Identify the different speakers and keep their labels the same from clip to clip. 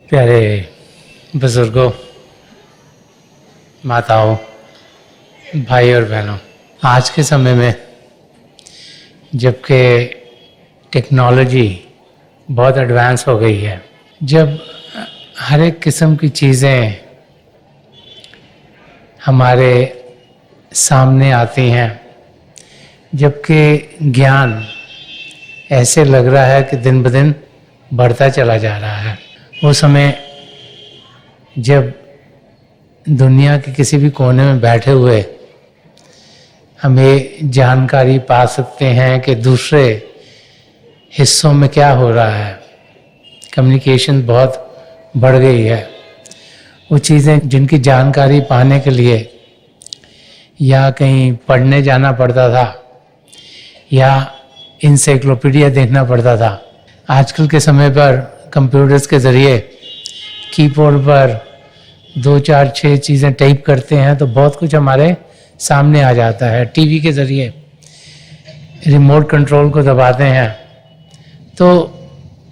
Speaker 1: प्यारे बुजुर्गों, माताओं, भाई और बहनों, आज के समय में जबकि टेक्नोलॉजी बहुत एडवांस हो गई है, जब हर एक किस्म की चीज़ें हमारे सामने आती हैं, जबकि ज्ञान ऐसे लग रहा है कि दिन ब दिन बढ़ता चला जा रहा है, वो समय जब दुनिया के किसी भी कोने में बैठे हुए हमें जानकारी पा सकते हैं कि दूसरे हिस्सों में क्या हो रहा है। कम्युनिकेशन बहुत बढ़ गई है। वो चीज़ें जिनकी जानकारी पाने के लिए या कहीं पढ़ने जाना पड़ता था या इंसाइक्लोपीडिया देखना पड़ता था, आजकल के समय पर कंप्यूटर्स के ज़रिए कीबोर्ड पर 2, 4, 6 चीज़ें टाइप करते हैं तो बहुत कुछ हमारे सामने आ जाता है। टीवी के ज़रिए रिमोट कंट्रोल को दबाते हैं तो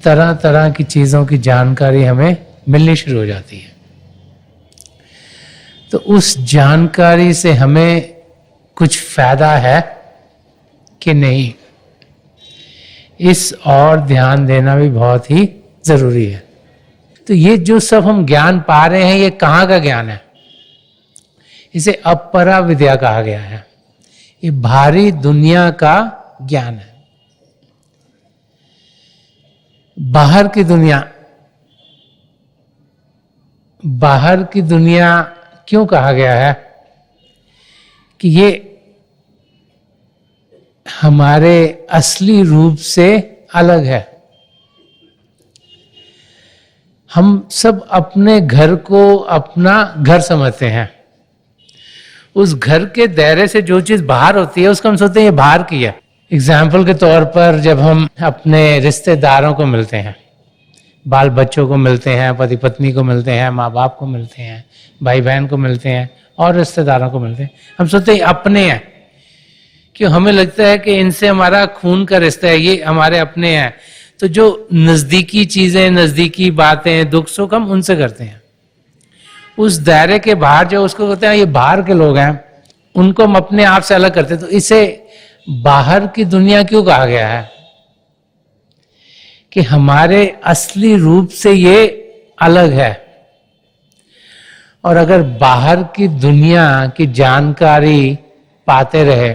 Speaker 1: तरह तरह की चीज़ों की जानकारी हमें मिलनी शुरू हो जाती है। तो उस जानकारी से हमें कुछ फ़ायदा है कि नहीं, इस और ध्यान देना भी बहुत ही ज़रूरी है। तो ये जो सब हम ज्ञान पा रहे हैं, ये कहाँ का ज्ञान है? इसे अपरा विद्या कहा गया है। ये बाहरी दुनिया का ज्ञान है। बाहर की दुनिया क्यों कहा गया है? कि ये हमारे असली रूप से अलग है। हम सब अपने घर को अपना घर समझते हैं। उस घर के दायरे से जो चीज बाहर होती है उसको हम सोचते हैं ये बाहर की है। एग्जाम्पल के तौर पर जब हम अपने रिश्तेदारों को मिलते हैं, बाल बच्चों को मिलते हैं, पति पत्नी को मिलते हैं, माँ बाप को मिलते हैं, भाई बहन को मिलते हैं और रिश्तेदारों को मिलते हैं, हम सोचते हैं अपने हैं। क्यों? हमें लगता है कि इनसे हमारा खून का रिश्ता है, ये हमारे अपने हैं। तो जो नजदीकी चीजें, नजदीकी बातें, दुख सुख हम उनसे करते हैं। उस दायरे के बाहर जो उसको कहते हैं ये बाहर के लोग हैं, उनको हम अपने आप से अलग करते हैं। तो इसे बाहर की दुनिया क्यों कहा गया है? कि हमारे असली रूप से ये अलग है। और अगर बाहर की दुनिया की जानकारी पाते रहे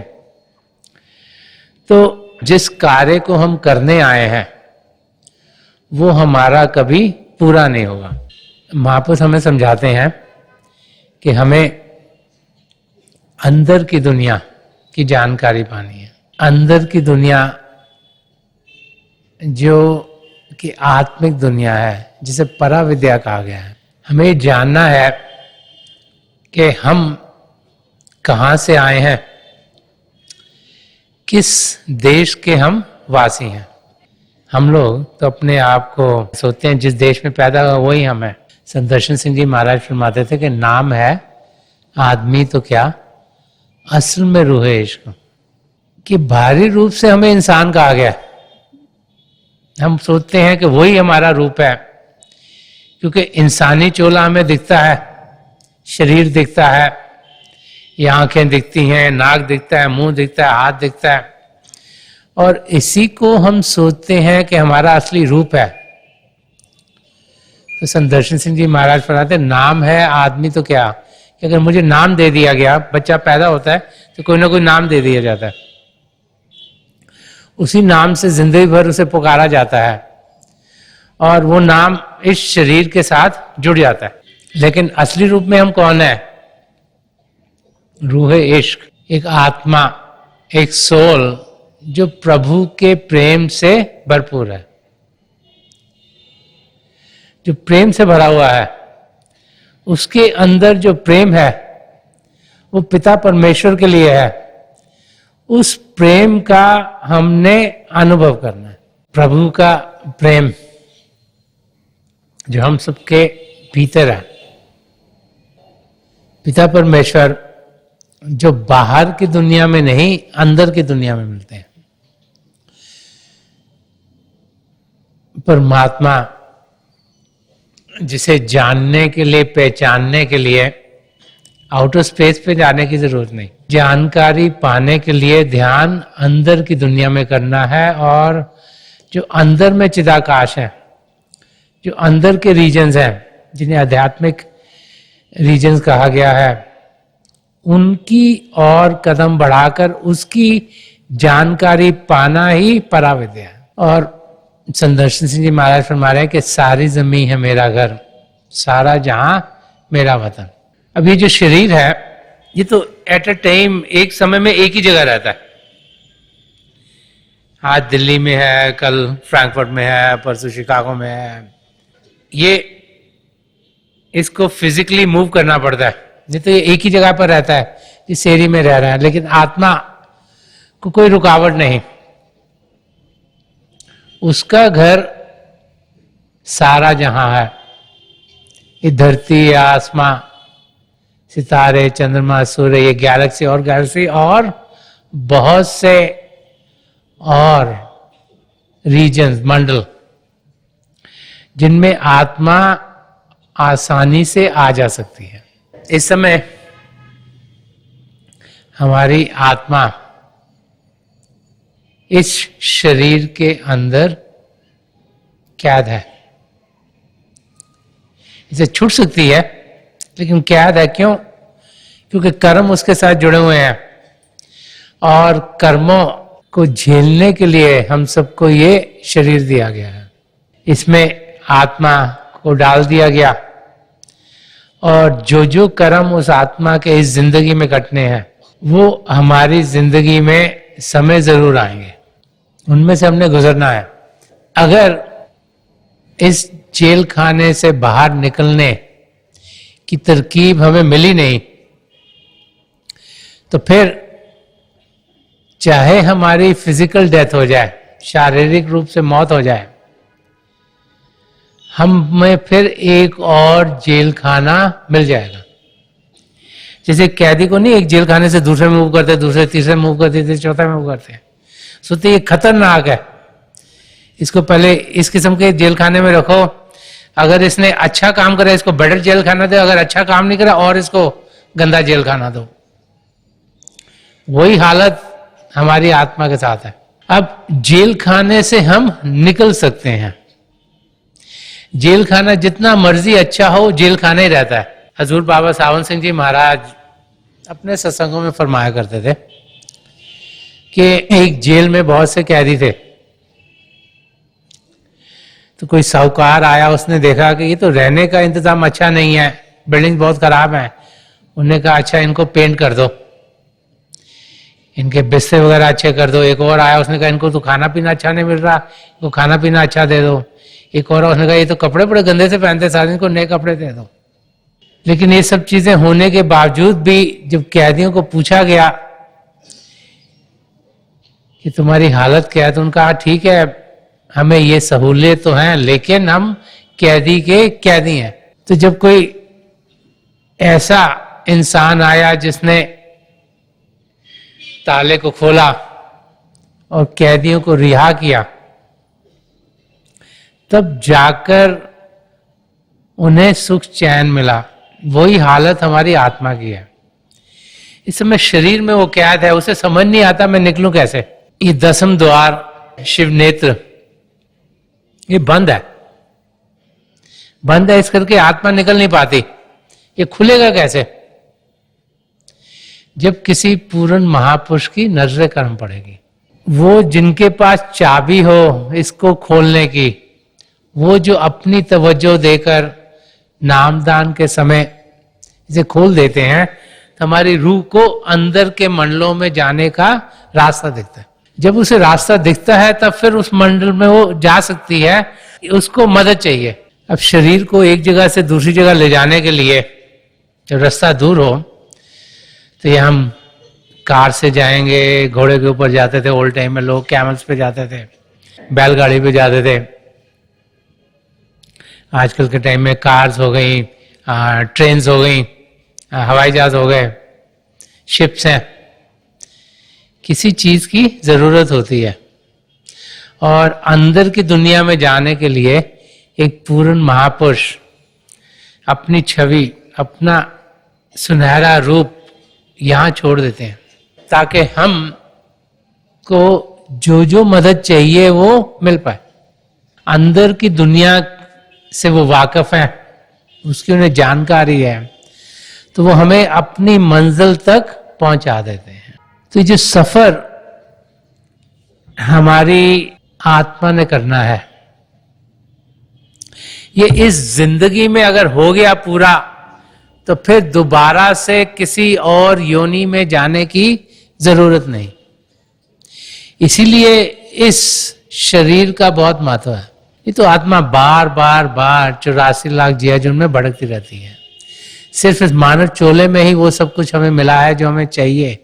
Speaker 1: तो जिस कार्य को हम करने आए हैं वो हमारा कभी पूरा नहीं होगा। महापुरुष हमें समझाते हैं कि हमें अंदर की दुनिया की जानकारी पानी है। अंदर की दुनिया जो कि आत्मिक दुनिया है, जिसे पराविद्या कहा गया है। हमें जानना है कि हम कहाँ से आए हैं, किस देश के हम वासी हैं। हम लोग तो अपने आप को सोचते हैं जिस देश में पैदा हुआ वही हम हैं। संत दर्शन सिंह जी महाराज फरमाते थे कि नाम है आदमी तो क्या, असल में रूह है इश्क। कि बाहरी रूप से हमें इंसान कहा गया, हम सोचते हैं कि वही हमारा रूप है, क्योंकि इंसानी चोला हमें दिखता है, शरीर दिखता है, ये आंखें दिखती हैं, नाक दिखता है, मुंह दिखता है, हाथ दिखता है, और इसी को हम सोचते हैं कि हमारा असली रूप है। तो संत दर्शन सिंह जी महाराज फरमाते नाम है आदमी तो क्या, कि अगर मुझे नाम दे दिया गया, बच्चा पैदा होता है तो कोई ना कोई नाम दे दिया जाता है, उसी नाम से जिंदगी भर उसे पुकारा जाता है और वो नाम इस शरीर के साथ जुड़ जाता है। लेकिन असली रूप में हम कौन है? रूह इश्क, एक आत्मा, एक सोल जो प्रभु के प्रेम से भरपूर है, जो प्रेम से भरा हुआ है। उसके अंदर जो प्रेम है वो पिता परमेश्वर के लिए है। उस प्रेम का हमने अनुभव करना है। प्रभु का प्रेम जो हम सबके भीतर है, पिता परमेश्वर जो बाहर की दुनिया में नहीं, अंदर की दुनिया में मिलते हैं। परमात्मा जिसे जानने के लिए, पहचानने के लिए आउटर स्पेस पे जाने की जरूरत नहीं। जानकारी पाने के लिए ध्यान अंदर की दुनिया में करना है, और जो अंदर में चिदाकाश है, जो अंदर के रीजन्स हैं, जिन्हें आध्यात्मिक रीजन्स कहा गया है, उनकी और कदम बढ़ाकर उसकी जानकारी पाना ही पराविद्या है। और संदर्शन सिंह जी महाराज फरमा रहे हैं कि सारी जमीन है मेरा घर, सारा जहां मेरा वतन। अब ये जो शरीर है, ये तो एट अ टाइम, एक समय में एक ही जगह रहता है। आज दिल्ली में है, कल फ्रैंकफर्ट में है, परसों शिकागो में है। ये इसको फिजिकली मूव करना पड़ता है, नहीं तो ये एक ही जगह पर रहता है, इस एरिया में रह रहा है। लेकिन आत्मा को कोई रुकावट नहीं, उसका घर सारा जहां है। ये धरती, आसमां, सितारे, चंद्रमा, सूर्य, ये गैलेक्सी और बहुत से और रीजन्स, मंडल, जिनमें आत्मा आसानी से आ जा सकती है। इस समय हमारी आत्मा इस शरीर के अंदर कैद है। इसे छूट सकती है, लेकिन कैद है। क्यों? क्योंकि कर्म उसके साथ जुड़े हुए हैं, और कर्मों को झेलने के लिए हम सबको ये शरीर दिया गया है। इसमें आत्मा को डाल दिया गया, और जो जो कर्म उस आत्मा के इस जिंदगी में कटने हैं, वो हमारी जिंदगी में समय जरूर आएंगे, उनमें से हमने गुजरना है। अगर इस जेल खाने से बाहर निकलने की तरकीब हमें मिली नहीं, तो फिर चाहे हमारी फिजिकल डेथ हो जाए, शारीरिक रूप से मौत हो जाए, हमें फिर एक और जेल खाना मिल जाएगा। जैसे कैदी को नहीं एक जेल खाने से दूसरे में मूव करते, दूसरे तीसरे मूव करते, चौथा में मूव करते हैं। सोचते ये खतरनाक है, इसको पहले इस किस्म के जेल खाने में रखो, अगर इसने अच्छा काम करे इसको बेटर जेल खाना दो, अगर अच्छा काम नहीं करा और इसको गंदा जेल खाना दो। वही हालत हमारी आत्मा के साथ है। अब जेल खाने से हम निकल सकते हैं। जेल खाना जितना मर्जी अच्छा हो, जेल खाना ही रहता है। हजूर बाबा सावन सिंह जी महाराज अपने सत्संगों में फरमाया करते थे कि एक जेल में बहुत से कैदी थे, तो कोई साहूकार आया, उसने देखा कि ये तो रहने का इंतजाम अच्छा नहीं है, बिल्डिंग बहुत खराब है। उन्होंने कहा अच्छा इनको पेंट कर दो, इनके बिस्तर वगैरह अच्छे कर दो। एक और आया, उसने कहा इनको तो खाना पीना अच्छा नहीं मिल रहा, इनको खाना पीना अच्छा दे दो। एक और उसने कहा ये तो कपड़े बड़े गंदे से पहनते सारे, इनको नए कपड़े दे दो। लेकिन ये सब चीजें होने के बावजूद भी जब कैदियों को पूछा गया कि तुम्हारी हालत क्या है, तो उनका ठीक है हमें ये सहूलियत तो है, लेकिन हम कैदी के कैदी हैं। तो जब कोई ऐसा इंसान आया जिसने ताले को खोला और कैदियों को रिहा किया, तब जाकर उन्हें सुख चैन मिला। वही हालत हमारी आत्मा की है। इस समय शरीर में वो कैद है, उसे समझ नहीं आता मैं निकलूं कैसे। ये 10वें द्वार शिव नेत्र ये बंद है, बंद है, इस करके आत्मा निकल नहीं पाती। ये खुलेगा कैसे? जब किसी पूर्ण महापुरुष की नजर कर्म पड़ेगी। वो जिनके पास चाबी हो इसको खोलने की, वो जो अपनी तवज्जो देकर नामदान के समय इसे खोल देते हैं, तो हमारी रूह को अंदर के मंडलों में जाने का रास्ता दिखता है। जब उसे रास्ता दिखता है तब फिर उस मंडल में वो जा सकती है। उसको मदद चाहिए। अब शरीर को एक जगह से दूसरी जगह ले जाने के लिए जब रास्ता दूर हो, तो ये हम कार से जाएंगे, घोड़े के ऊपर जाते थे ओल्ड टाइम में, लोग कैमल्स पे जाते थे, बैलगाड़ी पे जाते थे। आजकल के टाइम में कार्स हो गई, ट्रेन्स हो गई, हवाई जहाज हो गए, शिप्स हैं। किसी चीज की जरूरत होती है, और अंदर की दुनिया में जाने के लिए एक पूर्ण महापुरुष अपनी छवि, अपना सुनहरा रूप यहाँ छोड़ देते हैं ताकि हम को जो जो मदद चाहिए वो मिल पाए। अंदर की दुनिया से वो वाकिफ है, उसकी उन्हें जानकारी है, तो वो हमें अपनी मंजिल तक पहुंचा देते हैं। तो जो सफर हमारी आत्मा ने करना है, ये इस जिंदगी में अगर हो गया पूरा, तो फिर दोबारा से किसी और योनि में जाने की जरूरत नहीं। इसीलिए इस शरीर का बहुत महत्व है। ये तो आत्मा बार बार बार 84 लाख जियाजुन में भड़कती रहती है। सिर्फ इस मानव चोले में ही वो सब कुछ हमें मिला है जो हमें चाहिए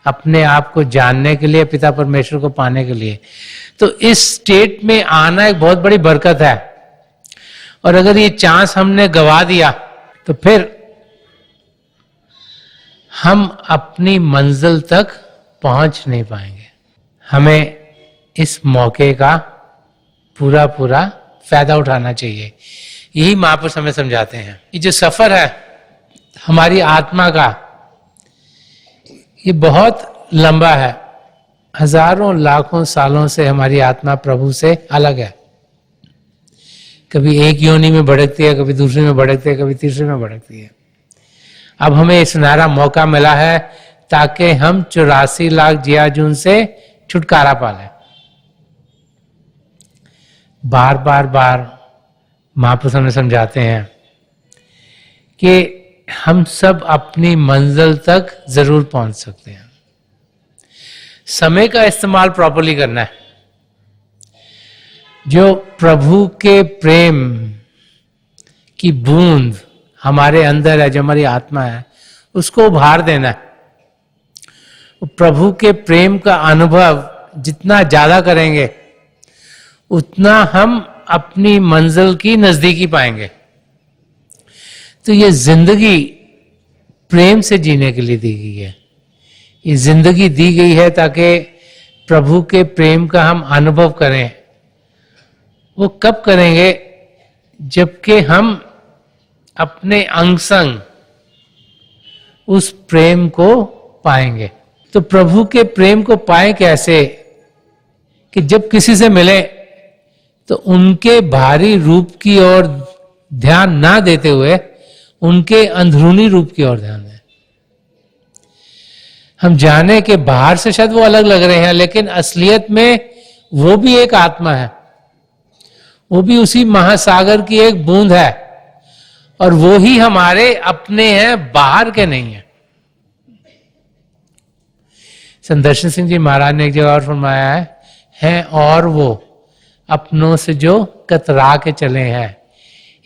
Speaker 1: अपने आप को जानने के लिए, पिता परमेश्वर को पाने के लिए। तो इस स्टेट में आना एक बहुत बड़ी बरकत है, और अगर ये चांस हमने गवा दिया तो फिर हम अपनी मंजिल तक पहुंच नहीं पाएंगे। हमें इस मौके का पूरा पूरा फायदा उठाना चाहिए। यही महापुरुष हमें समझाते हैं। ये जो सफर है हमारी आत्मा का, ये बहुत लंबा है। हजारों लाखों सालों से हमारी आत्मा प्रभु से अलग है। कभी एक योनि में भड़कती है, कभी दूसरी में भड़कती है, कभी तीसरी में भड़कती है। अब हमें सुनहरा मौका मिला है ताकि हम 84 लाख जियाजुन से छुटकारा पालें। बार बार बार महापुरुष हमें समझाते हैं कि हम सब अपनी मंजिल तक जरूर पहुंच सकते हैं। समय का इस्तेमाल प्रॉपर्ली करना है। जो प्रभु के प्रेम की बूंद हमारे अंदर है, जो हमारी आत्मा है, उसको उभार देना है। प्रभु के प्रेम का अनुभव जितना ज्यादा करेंगे उतना हम अपनी मंजिल की नजदीकी पाएंगे। तो ये जिंदगी प्रेम से जीने के लिए दी गई है। ये जिंदगी दी गई है ताकि प्रभु के प्रेम का हम अनुभव करें। वो कब करेंगे? जबकि हम अपने अंग संग उस प्रेम को पाएंगे। तो प्रभु के प्रेम को पाए कैसे? कि जब किसी से मिले तो उनके भारी रूप की ओर ध्यान ना देते हुए उनके अंदरूनी रूप की ओर ध्यान दें। हम जाने के बाहर से शायद वो अलग लग रहे हैं, लेकिन असलियत में वो भी एक आत्मा है, वो भी उसी महासागर की एक बूंद है, और वो ही हमारे अपने हैं, बाहर के नहीं है। संदर्शन सिंह जी महाराज ने एक जगह और फरमाया है और वो अपनों से जो कतरा के चले हैं,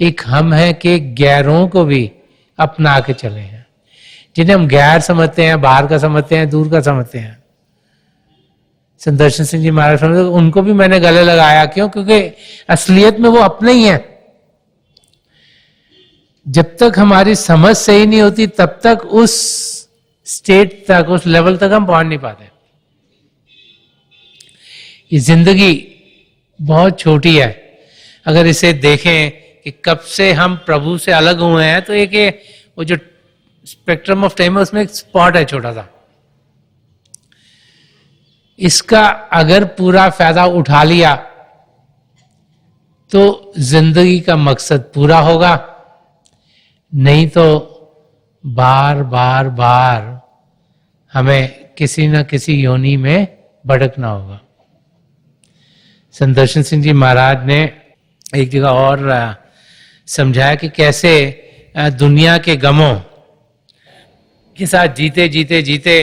Speaker 1: एक हम हैं कि गैरों को भी अपना के चले हैं। जिन्हें हम गैर समझते हैं, बाहर का समझते हैं, दूर का समझते हैं, संदर्शन सिंह जी महाराज समझते, उनको भी मैंने गले लगाया। क्यों? क्योंकि असलियत में वो अपने ही हैं। जब तक हमारी समझ सही नहीं होती तब तक उस स्टेट तक, उस लेवल तक हम पहुंच नहीं पाते। ये जिंदगी बहुत छोटी है। अगर इसे देखें कि कब से हम प्रभु से अलग हुए हैं, तो एक वो जो स्पेक्ट्रम ऑफ टाइम है उसमें एक स्पॉट है छोटा सा। इसका अगर पूरा फायदा उठा लिया तो जिंदगी का मकसद पूरा होगा, नहीं तो बार बार बार हमें किसी न किसी योनि में भटकना होगा। संदर्शन सिंह जी महाराज ने एक जगह और समझाया कि कैसे दुनिया के गमों के साथ जीते जीते जीते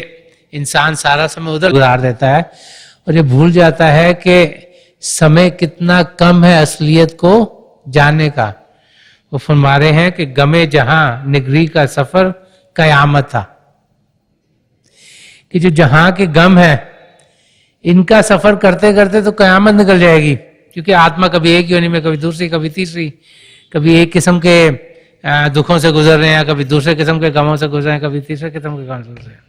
Speaker 1: इंसान सारा समय उधर गुजार देता है और ये भूल जाता है कि समय कितना कम है असलियत को जानने का। वो फरमा रहे हैं कि गमे जहां निगरी का सफर कयामत था, कि जो जहां के गम है इनका सफर करते करते तो कयामत निकल जाएगी। क्योंकि आत्मा कभी एक योनि में, कभी दूसरी, कभी तीसरी, कभी एक किस्म के दुखों से गुजर रहे हैं, कभी दूसरे किस्म के गमों से गुजर रहे हैं, कभी तीसरे किस्म के गमों से गुजर रहे हैं।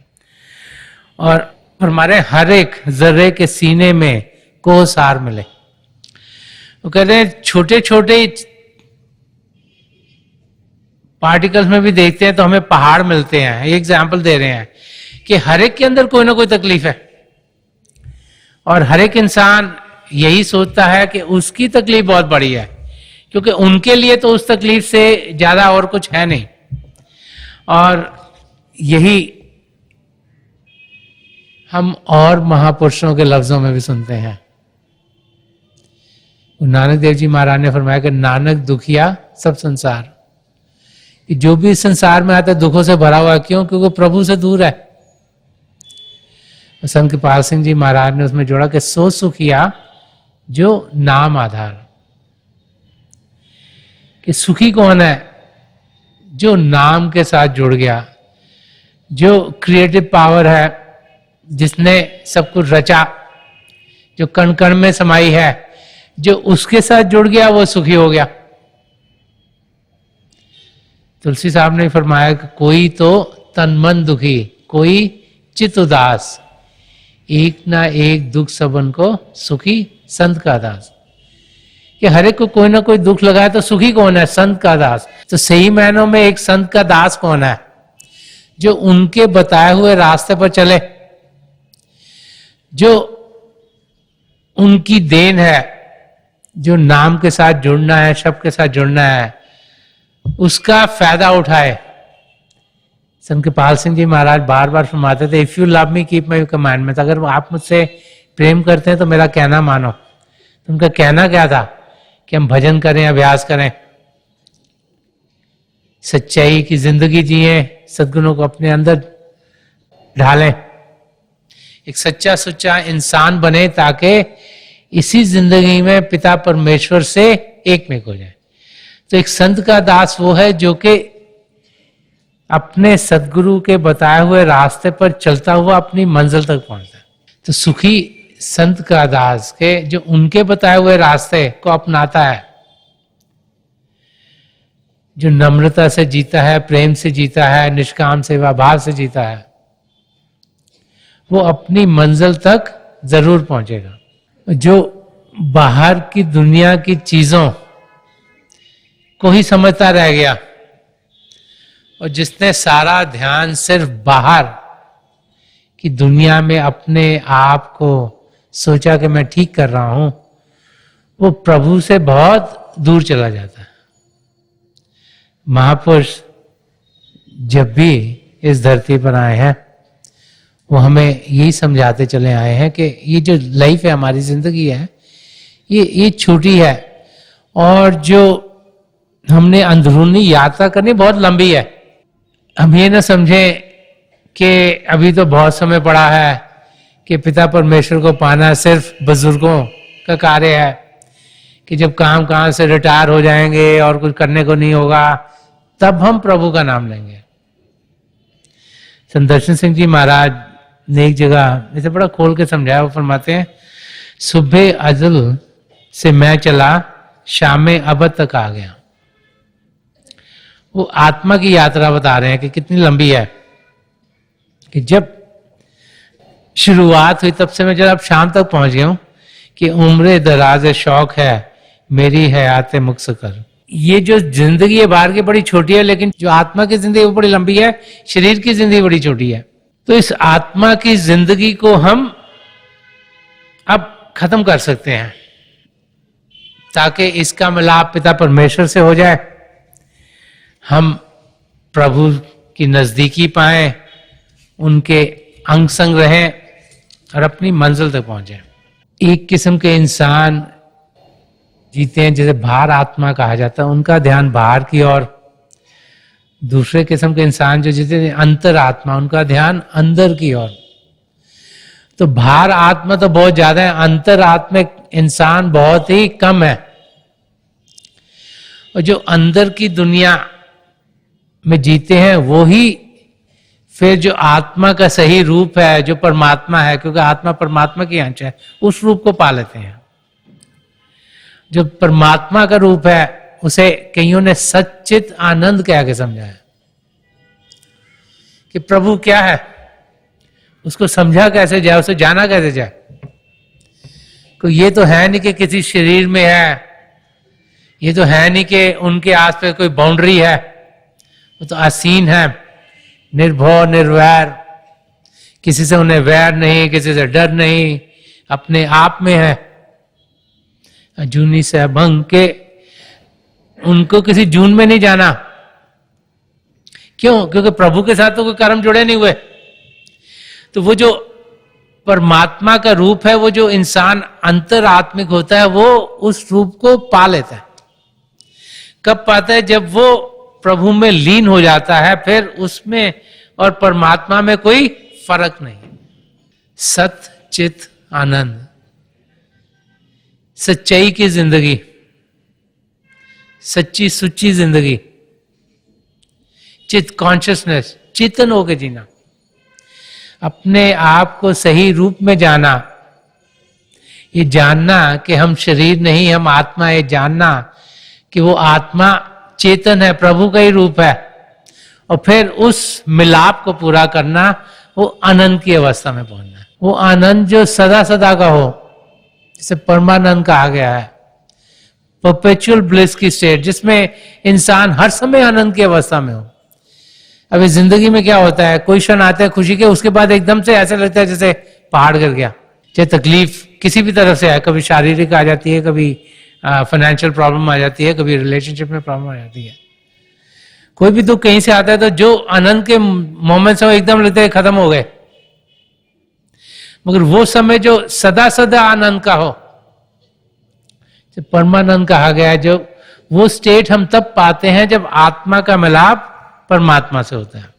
Speaker 1: और हमारे हर एक जर्रे के सीने में को सार मिले। वो कहते हैं छोटे छोटे पार्टिकल्स में भी देखते हैं तो हमें पहाड़ मिलते हैं। ये एग्जाम्पल दे रहे हैं कि हर एक के अंदर कोई ना कोई तकलीफ है, और हर एक इंसान यही सोचता है कि उसकी तकलीफ बहुत बड़ी है, क्योंकि उनके लिए तो उस तकलीफ से ज्यादा और कुछ है नहीं। और यही हम और महापुरुषों के लफ्जों में भी सुनते हैं। नानक देव जी महाराज ने फरमाया कि नानक दुखिया सब संसार, कि जो भी इस संसार में आता है दुखों से भरा हुआ है। क्यों? क्योंकि प्रभु से दूर है। संत कृपाल सिंह जी महाराज ने उसमें जोड़ा कि सो सुखिया जो नाम आधार, कि सुखी कौन है? जो नाम के साथ जुड़ गया, जो क्रिएटिव पावर है, जिसने सब कुछ रचा, जो कण कण में समाई है, जो उसके साथ जुड़ गया वो सुखी हो गया। तुलसी साहब ने फरमाया कि कोई तो तन मन दुखी, कोई चित उदास, एक ना एक दुख सबन को सुखी संत का दास। कि हर एक को कोई ना कोई दुख लगा है तो सुखी कौन है? संत का दास। तो सही मायनों में एक संत का दास कौन है? जो उनके बताए हुए रास्ते पर चले, जो उनकी देन है, जो नाम के साथ जुड़ना है, शब्द के साथ जुड़ना है, उसका फायदा उठाए। संत कृपाल सिंह जी महाराज बार बार फरमाते थे, if you love me keep my commandment, अगर आप मुझसे प्रेम करते हैं तो मेरा कहना मानो। तो उनका कहना क्या था? कि हम भजन करें, अभ्यास करें, सच्चाई की जिंदगी जिए, सद्गुणों को अपने अंदर ढालें, एक सच्चा सुच्चा इंसान बने, ताकि इसी जिंदगी में पिता परमेश्वर से एक में हो जाए। तो एक संत का दास वो है जो कि अपने सदगुरु के बताए हुए रास्ते पर चलता हुआ अपनी मंजिल तक पहुंचता है। तो सुखी संत का दास के जो उनके बताए हुए रास्ते को अपनाता है, जो नम्रता से जीता है, प्रेम से जीता है, निष्काम सेवा भाव से जीता है, वो अपनी मंजिल तक जरूर पहुंचेगा। जो बाहर की दुनिया की चीजों को ही समझता रह गया और जिसने सारा ध्यान सिर्फ बाहर की दुनिया में अपने आप को सोचा कि मैं ठीक कर रहा हूं, वो प्रभु से बहुत दूर चला जाता है। महापुरुष जब भी इस धरती पर आए हैं, वो हमें यही समझाते चले आए हैं कि ये जो लाइफ है, हमारी जिंदगी है, ये छोटी है, और जो हमने अंदरूनी यात्रा करनी बहुत लंबी है। हम ये ना समझें कि अभी तो बहुत समय पड़ा है, कि पिता परमेश्वर को पाना सिर्फ बुजुर्गों का कार्य है, कि जब काम से रिटायर हो जाएंगे और कुछ करने को नहीं होगा तब हम प्रभु का नाम लेंगे। संत दर्शन सिंह जी महाराज ने एक जगह इसे बड़ा खोल के समझाया। वो फरमाते हैं, सुबह अजल से मैं चला, शाम अब तक आ गया। वो आत्मा की यात्रा बता रहे हैं कि कितनी लंबी है, कि जब शुरुआत हुई तब से मैं जब शाम तक पहुंच गया हूं, कि उम्र दराज शौक है मेरी हयात मुक्स कर। ये जो जिंदगी है बाहर की बड़ी छोटी है, लेकिन जो आत्मा की जिंदगी वो बड़ी लंबी है, शरीर की जिंदगी बड़ी छोटी है। तो इस आत्मा की जिंदगी को हम अब खत्म कर सकते हैं, ताकि इसका मिलाप पिता परमेश्वर से हो जाए, हम प्रभु की नजदीकी पाएं, उनके अंग संग रहें और अपनी मंजिल तक पहुंचे। एक किस्म के इंसान जीते हैं जिसे बाहर आत्मा कहा जाता है, उनका ध्यान बाहर की ओर। दूसरे किस्म के इंसान जो जीते हैं अंतर आत्मा, उनका ध्यान अंदर की ओर। तो बाहर आत्मा तो बहुत ज्यादा है, अंतर आत्मिक इंसान बहुत ही कम है। और जो अंदर की दुनिया में जीते हैं वो ही फिर जो आत्मा का सही रूप है, जो परमात्मा है, क्योंकि आत्मा परमात्मा की अंश है, उस रूप को पा लेते हैं। जो परमात्मा का रूप है उसे कईयों ने सच्चित आनंद कह के समझाया, कि प्रभु क्या है, उसको समझा कैसे जाए, उसे जाना कैसे जाए। कोई ये तो है नहीं कि किसी शरीर में है, ये तो है नहीं कि उनके आसपास कोई बाउंड्री है, वो तो आसीन है, निर्भय निर्वैर, किसी से उन्हें वैर नहीं, किसी से डर नहीं, अपने आप में है। जूनी से अभंग के, उनको किसी जून में नहीं जाना। क्यों? क्योंकि प्रभु के साथ तो कोई कर्म जुड़े नहीं हुए। तो वो जो परमात्मा का रूप है, वो जो इंसान अंतरात्मिक होता है, वो उस रूप को पा लेता है। कब पाता है? जब वो प्रभु में लीन हो जाता है, फिर उसमें और परमात्मा में कोई फर्क नहीं। सत चित आनंद, सच्चाई की जिंदगी, सच्ची सुच्ची जिंदगी, चित कॉन्शियसनेस, चेतन होकर जीना, अपने आप को सही रूप में जाना, ये जानना कि हम शरीर नहीं, हम आत्मा, ये जानना कि वो आत्मा चेतन है, प्रभु का ही रूप है, और फिर उस मिलाप को पूरा करना, वो आनंद की अवस्था में पहुंचना है। वो आनंद जो सदा सदा का हो, जिसे परमानंद कहा गया है, परपेचुअल ब्लिस की स्टेट, जिसमें इंसान हर समय आनंद की अवस्था में हो। अभी जिंदगी में क्या होता है, कोई क्षण आता है खुशी के, उसके बाद एकदम से ऐसा लगता है जैसे पहाड़ गिर गया। चाहे तकलीफ किसी भी तरफ से आए, कभी शारीरिक आ जाती है, कभी फाइनेंशियल प्रॉब्लम आ जाती है, कभी रिलेशनशिप में प्रॉब्लम आ जाती है, कोई भी दुख कहीं से आता है, तो जो आनंद के मोमेंट्स हो एकदम लगता है खत्म हो गए। मगर वो समय जो सदा सदा आनंद का हो, परमानंद कहा गया है, जो वो स्टेट हम तब पाते हैं जब आत्मा का मिलाप परमात्मा से होता है।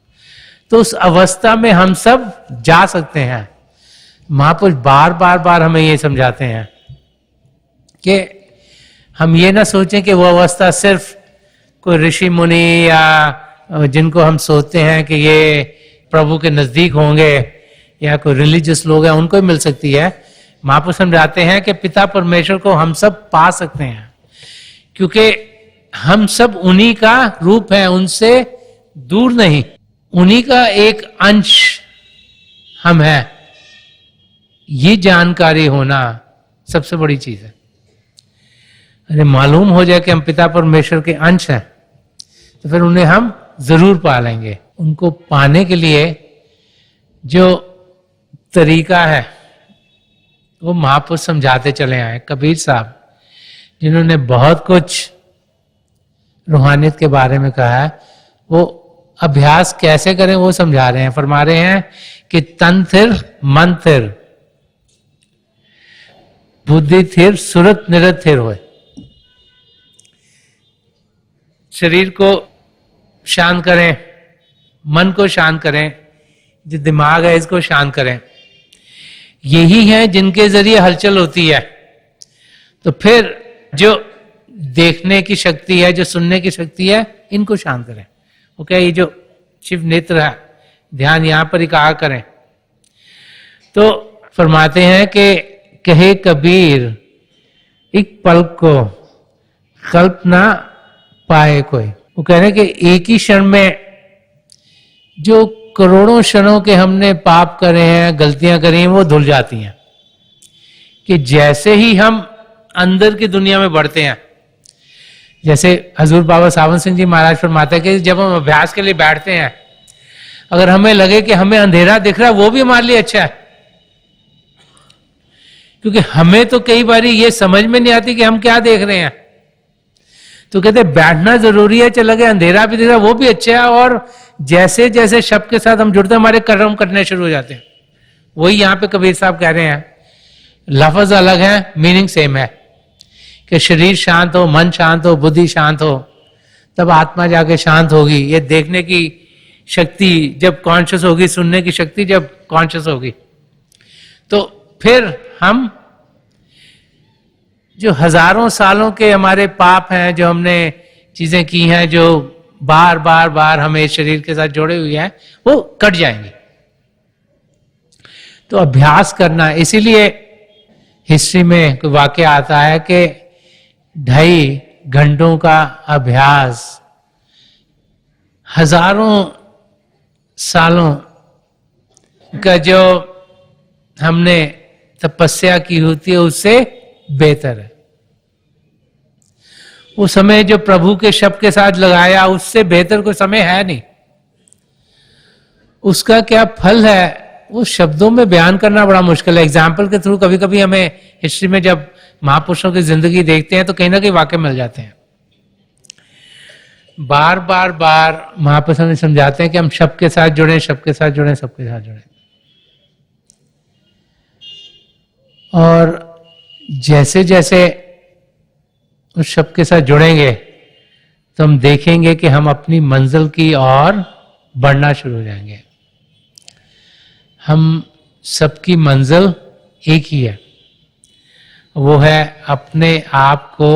Speaker 1: तो उस अवस्था में हम सब जा सकते हैं। महापुरुष बार बार बार हमें ये समझाते हैं कि हम ये ना सोचें कि वो अवस्था सिर्फ कोई ऋषि मुनि या जिनको हम सोचते हैं कि ये प्रभु के नजदीक होंगे या कोई रिलीजियस लोग हैं उनको ही मिल सकती है। महापुरुष समझाते हैं कि पिता परमेश्वर को हम सब पा सकते हैं, क्योंकि हम सब उन्हीं का रूप है, उनसे दूर नहीं, उन्हीं का एक अंश हम हैं। ये जानकारी होना सबसे बड़ी चीज है। अरे मालूम हो जाए कि हम पिता परमेश्वर के अंश हैं, तो फिर उन्हें हम जरूर पा लेंगे। उनको पाने के लिए जो तरीका है वो महापुरुष समझाते चले आए। कबीर साहब, जिन्होंने बहुत कुछ रूहानियत के बारे में कहा है, वो अभ्यास कैसे करें वो समझा रहे हैं। फरमा रहे हैं कि तन थिर मन थिर, बुद्धि थिर सुरत निरत थिर होए। शरीर को शांत करें, मन को शांत करें, जो दिमाग है इसको शांत करें। यही है जिनके जरिए हलचल होती है। तो फिर जो देखने की शक्ति है, जो सुनने की शक्ति है, इनको शांत करें। वो क्या, ये जो शिव नेत्र है, ध्यान यहां पर ही कहा करें। तो फरमाते हैं कि कहे कबीर एक पल को कल्प ना पाए कोई। वो कह रहे हैं कि एक ही क्षण में जो करोड़ों क्षणों के हमने पाप करे हैं, गलतियां करी हैं, वो धुल जाती हैं। कि जैसे ही हम अंदर की दुनिया में बढ़ते हैं, जैसे हजूर बाबा सावन सिंह जी महाराज फरमाते हैं कि जब हम अभ्यास के लिए बैठते हैं, अगर हमें लगे कि हमें अंधेरा दिख रहा है, वो भी हमारे लिए अच्छा है। क्योंकि हमें तो कई बार ये समझ में नहीं आती कि हम क्या देख रहे हैं। तो कहते बैठना जरूरी है, चला गया अंधेरा भी दिख रहा है, वो भी अच्छा है। और जैसे जैसे शब्द के साथ हम जुड़ते हैं, हमारे कर्म कटने शुरू हो जाते हैं। वही यहां पे कबीर साहब कह रहे हैं, लफ्ज अलग है, मीनिंग सेम है। कि शरीर शांत हो, मन शांत हो, बुद्धि शांत हो, तब आत्मा जाके शांत होगी। ये देखने की शक्ति जब कॉन्शियस होगी, सुनने की शक्ति जब कॉन्शियस होगी, तो फिर हम जो हजारों सालों के हमारे पाप हैं, जो हमने चीजें की हैं, जो बार बार बार हमें शरीर के साथ जोड़े हुए हैं, वो कट जाएंगे। तो अभ्यास करना, इसीलिए हिस्ट्री में कोई वाक्य आता है कि 2.5 घंटों का अभ्यास हजारों सालों का जो हमने तपस्या की होती है उससे बेहतर है। वो समय जो प्रभु के शब्द के साथ लगाया उससे बेहतर कोई समय है नहीं। उसका क्या फल है वो शब्दों में बयान करना बड़ा मुश्किल है। एग्जाम्पल के थ्रू कभी कभी हमें हिस्ट्री में जब महापुरुषों की जिंदगी देखते हैं तो कहीं ना कहीं वाक्य मिल जाते हैं। बार बार बार महापुरुष हमें समझाते हैं कि हम शब्द के साथ जुड़े, शब्द के साथ जुड़े, सबके साथ जुड़े। और जैसे जैसे उस शब्द के साथ जुड़ेंगे तो हम देखेंगे कि हम अपनी मंजिल की ओर बढ़ना शुरू हो जाएंगे। हम सबकी मंजिल एक ही है, वो है अपने आप को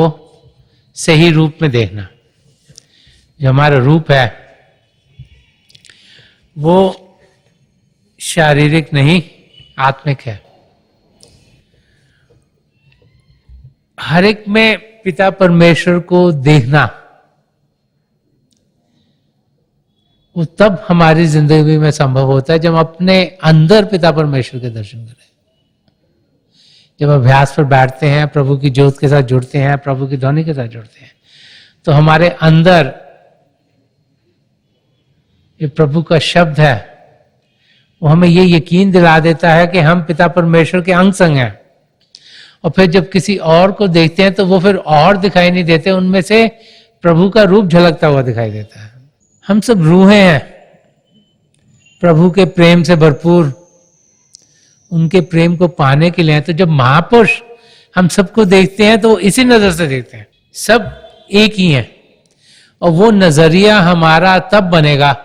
Speaker 1: सही रूप में देखना। जो हमारा रूप है वो शारीरिक नहीं, आत्मिक है। हर एक में पिता परमेश्वर को देखना, वो तब हमारी जिंदगी में संभव होता है जब हम अपने अंदर पिता परमेश्वर के दर्शन करें। जब अभ्यास पर बैठते हैं, प्रभु की ज्योत के साथ जुड़ते हैं, प्रभु की ध्वनि के साथ जुड़ते हैं, तो हमारे अंदर ये प्रभु का शब्द है, वो हमें ये यकीन दिला देता है कि हम पिता परमेश्वर के अंग संग हैं। और फिर जब किसी और को देखते हैं तो वो फिर और दिखाई नहीं देते, उनमें से प्रभु का रूप झलकता हुआ दिखाई देता है। हम सब रूहें हैं, प्रभु के प्रेम से भरपूर, उनके प्रेम को पाने के लिए। तो जब महापुरुष हम सबको देखते हैं तो इसी नजर से देखते हैं, सब एक ही हैं। और वो नजरिया हमारा तब बनेगा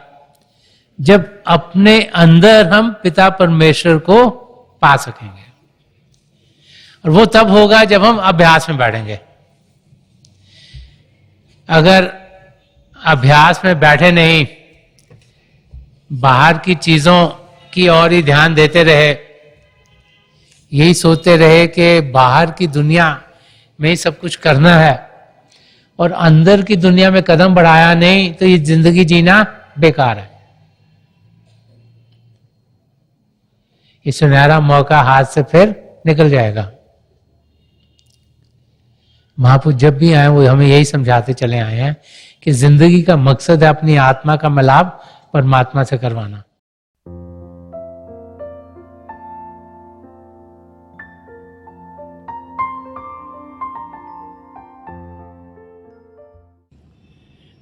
Speaker 1: जब अपने अंदर हम पिता परमेश्वर को पा सकेंगे। और वो तब होगा जब हम अभ्यास में बैठेंगे। अगर अभ्यास में बैठे नहीं, बाहर की चीजों की ओर ही ध्यान देते रहे, यही सोचते रहे कि बाहर की दुनिया में ही सब कुछ करना है और अंदर की दुनिया में कदम बढ़ाया नहीं, तो ये जिंदगी जीना बेकार है। ये सुनहरा मौका हाथ से फिर निकल जाएगा। महापुरुष जब भी आए वो हमें यही समझाते चले आए हैं कि जिंदगी का मकसद है अपनी आत्मा का मिलाप परमात्मा से करवाना।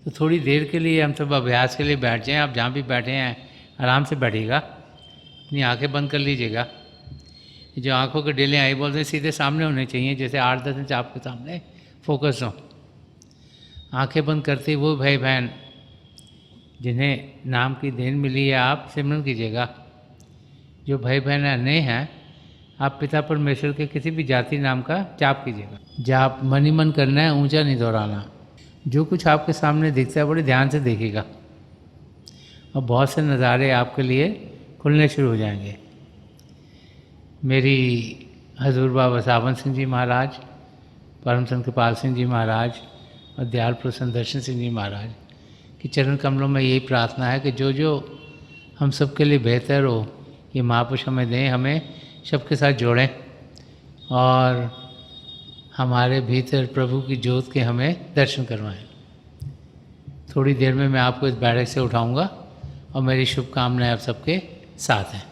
Speaker 1: तो थोड़ी देर के लिए हम सब अभ्यास के लिए बैठ जाएं। आप जहाँ भी बैठे हैं आराम से बैठिएगा, अपनी आंखें बंद कर लीजिएगा। जो आंखों के डेले आई बोलते हैं सीधे सामने होने चाहिए, जैसे 8-10 इंच आपके सामने फोकस हो। आंखें बंद करते वो भाई बहन जिन्हें नाम की देन मिली है, आप सिमरन कीजिएगा। जो भाई बहन अन्य हैं, आप पिता परमेश्वर के किसी भी जाति नाम का जाप कीजिएगा। जाप मन ही मन करना है, ऊंचा नहीं दोहराना। जो कुछ आपके सामने दिखता है बड़े ध्यान से देखिएगा और बहुत से नज़ारे आपके लिए खुलने शुरू हो जाएंगे। मेरी हजूर बाबा सावन सिंह जी महाराज, परम संत कृपाल सिंह जी महाराज और दयाल प्रसन्न दर्शन सिंह जी महाराज की चरण कमलों में यही प्रार्थना है कि जो जो हम सबके लिए बेहतर हो ये महापुरुष हमें दें, हमें सबके साथ जोड़ें और हमारे भीतर प्रभु की ज्योत के हमें दर्शन करवाएं। थोड़ी देर में मैं आपको इस बैठक से उठाऊंगा और मेरी शुभकामनाएं आप सबके साथ हैं।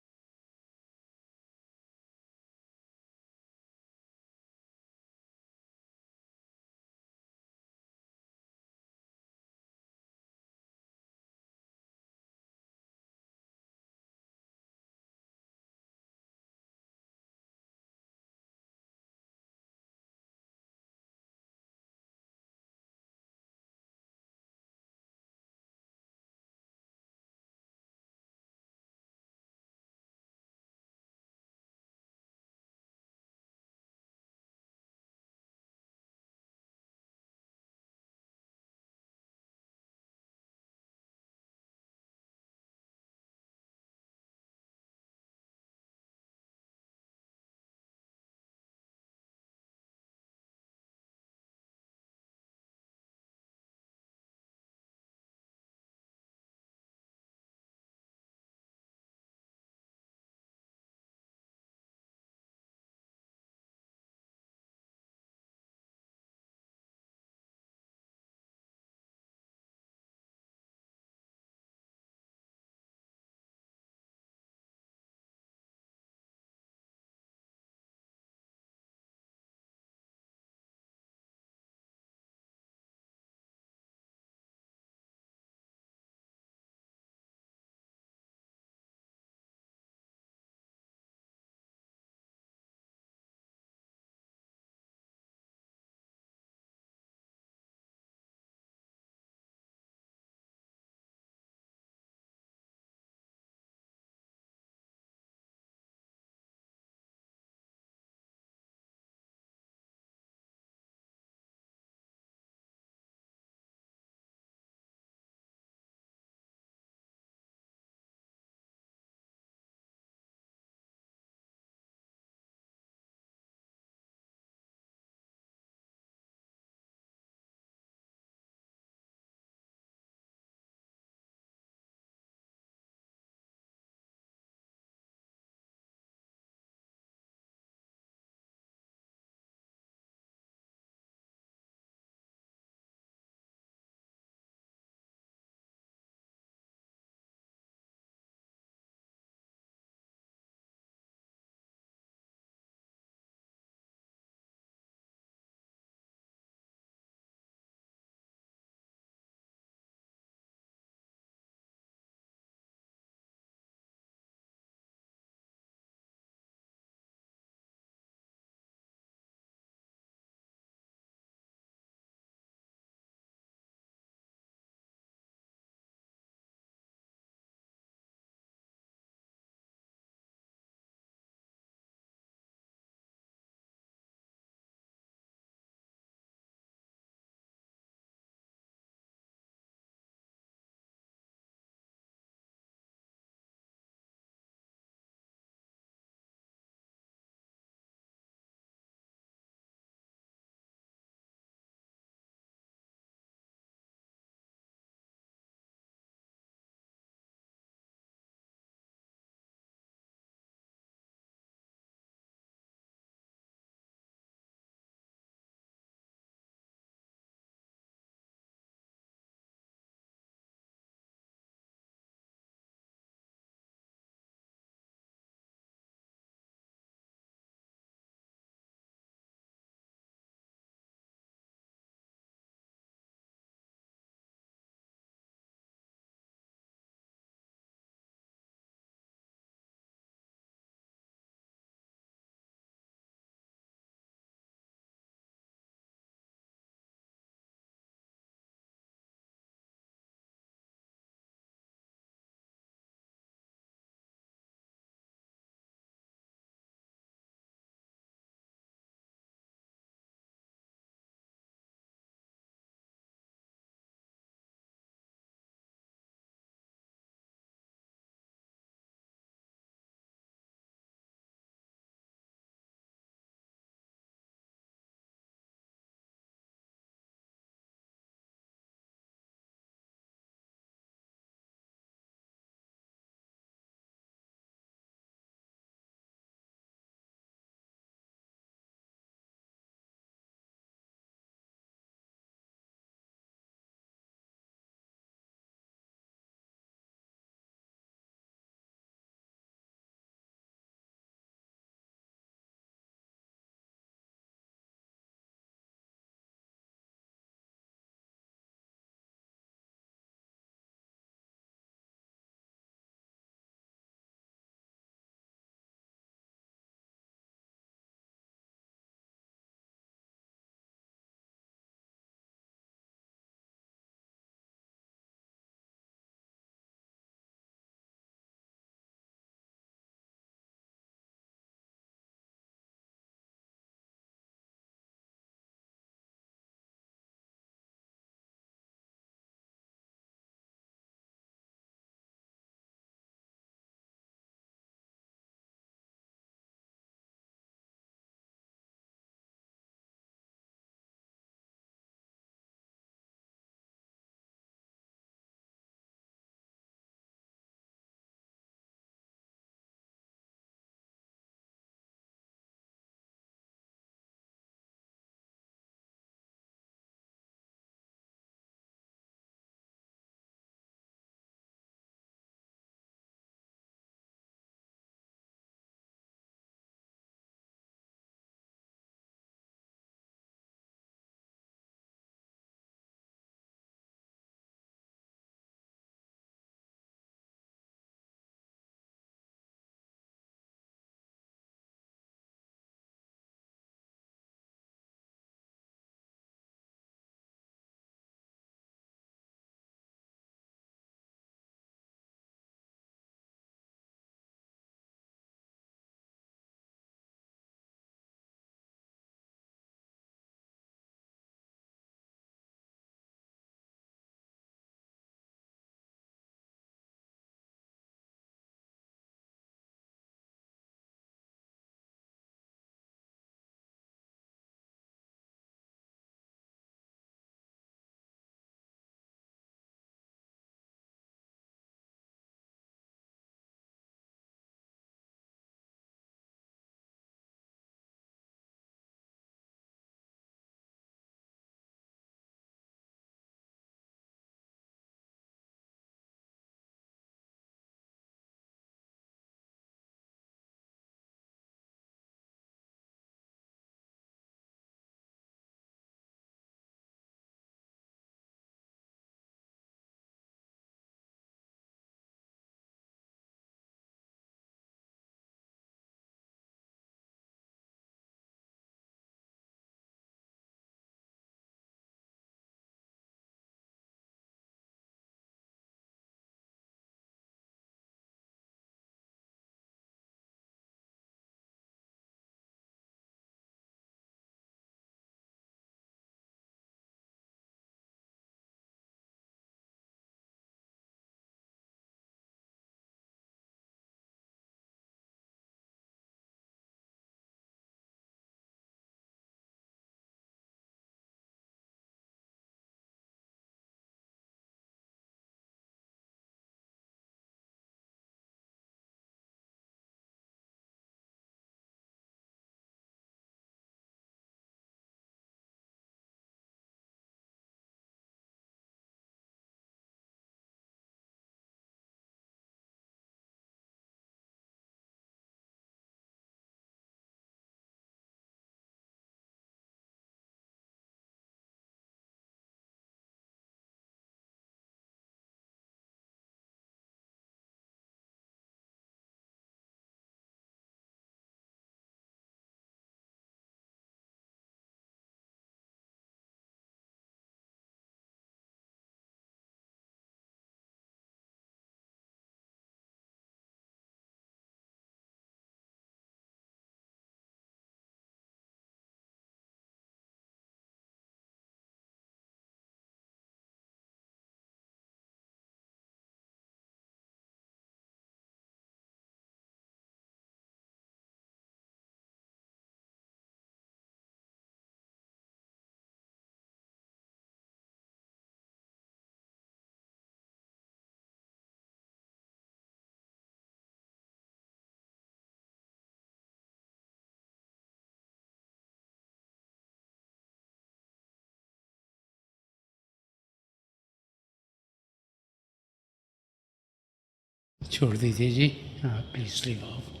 Speaker 1: छोड़ दीजिए जी, हाँ प्लीज लीव ऑफ।